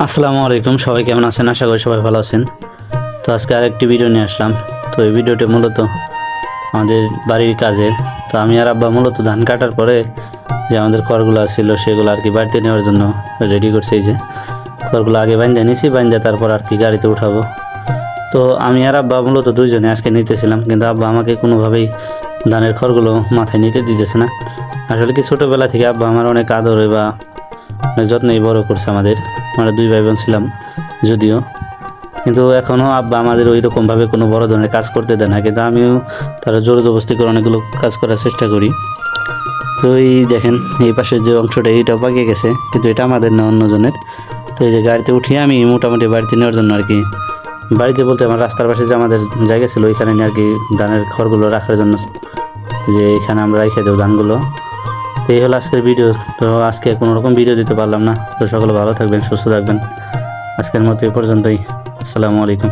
আসসালামু আলাইকুম, সবাই কেমন আছেন? আশা করি সবাই ভালো আছেন। তো আজকে আরেকটি ভিডিও নিয়ে আসলাম। তো এই ভিডিওটি মূলত আমাদের বাড়ির কাজের। তো আমি আর আব্বা মূলত ধান কাটার পরে যে আমাদের খড়গুলো ছিল সেগুলো আর কি বাড়িতে নেওয়ার জন্য রেডি করছি। এই যে খড়গুলো আগে বাইন্ধে নিয়েছি, বাইন্ধে তারপর আর কি গাড়িতে উঠাবো। তো আমি আর আব্বা মূলত দুইজনে আজকে নিতেছিলাম, কিন্তু আব্বা আমাকে কোনোভাবেই ধানের খড়গুলো মাথায় নিতে দিতেছে না। আসলে কি ছোটোবেলা থেকে আব্বা আমার অনেক আদরে বা অনেক যত্নেই বড় করছে আমাদের। আমরা দুই ভাই বোন ছিলাম যদিও, কিন্তু এখনও আব্বা আমাদের ওই রকমভাবে কোনো বড় ধরনের কাজ করতে দেয় না, কিন্তু আমিও তারা জোর জবরদস্তি করে অনেকগুলো কাজ করার চেষ্টা করি। তো এই দেখেন, এই পাশের যে অংশটা এইটা পাকিয়ে গেছে, কিন্তু এটা আমাদের না, অন্যজনের। তো এই যে গাড়িতে উঠিয়ে আমি মোটামুটি বাড়িতে নেওয়ার জন্য আর কি, বাড়িতে বলতে আমার রাস্তার পাশে যে আমাদের জায়গা ছিল ওইখানে নিয়ে আর কি ধানের খড়গুলো রাখার জন্য, যে এখানে আমরা রেখে দেবো ধানগুলো। তো এই হলো আজকের ভিডিও। তো আজকে কোনো রকম ভিডিও দিতে পারলাম না। তো সকলে ভালো থাকবেন, সুস্থ থাকবেন। আজকের মতো এই পর্যন্তই। আসসালামু আলাইকুম।